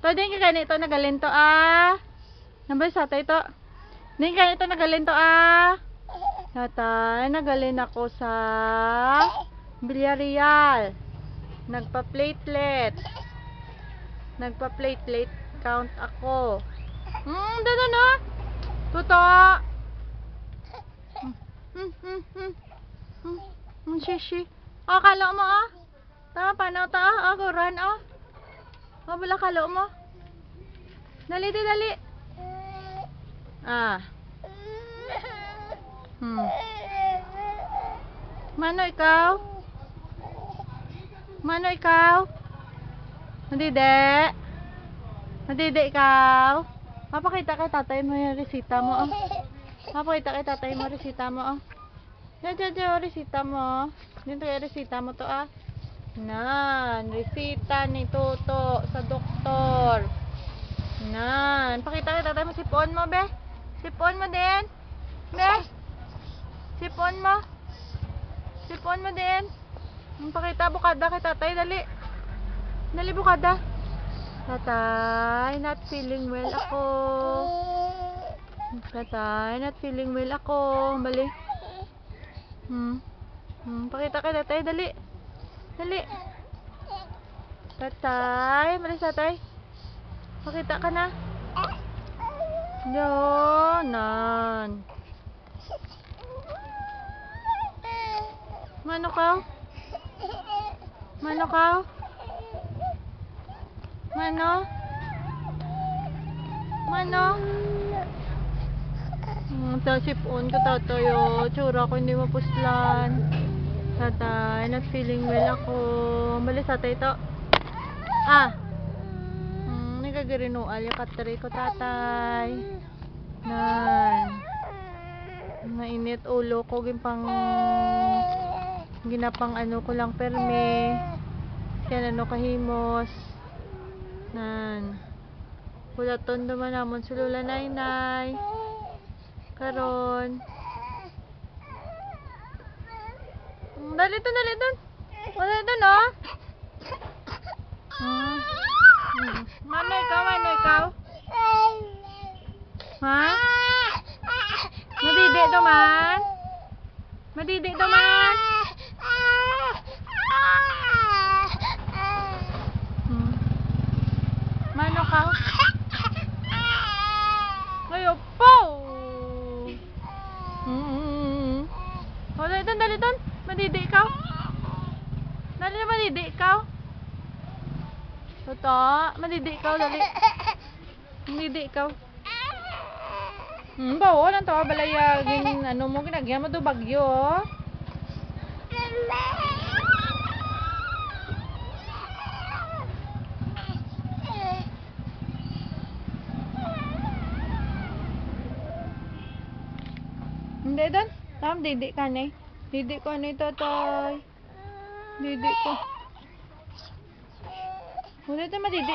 To din ka ganito nagalento Nambay sa tay to. Din ganito nagalento Tatay, nagalin ako sa Villarreal. Nagpa-platelet count ako. Dito no. Tuto. Shishi. Kalo mo Tama paano ako run Wala kalo mo. Dali. Mano ikaw? Madide ikaw? Papakita kay tatay mo yung resita mo Papakita kay tatay mo resita mo Diyan resita mo. Dito yung resita mo to Nan, resita ni Toto sa doktor. Nan, pakita kay tatay mo sipon mo be. Sipon mo din. Be. Sipon mo din. Pakita bukada kay tatay dali. Dali bukada. Tatay, not feeling well ako. Bali. Pakita kay tatay dali. Tatay, malis tatay. Pakita ka na. Nan. Mano ka? Sipon ko tatay tsura ko hindi mapuslan. Tatay, not feeling well ako. Malis tatay to. Nagagarinual yung katari ko tatay. Nan. Mainit ulo ko ginapang ko lang perme. Yan kahimos. Nan. Kulaton naman namon sulula nay. Karon. Dali dun. Wala dun Mano ikaw? Ha? Madidi duman. Mano ka? Ngayon po. Wala dali dun. Madidi ikaw. Dali na madidi ikaw. Toto, madidi ikaw dali. Madidi ikaw. Bawo lang to balaya mo ginagyan mo do bagyo. Hindi doon. Didi ka na Didi ko na tatay. Didi ko. Wala ito madidi.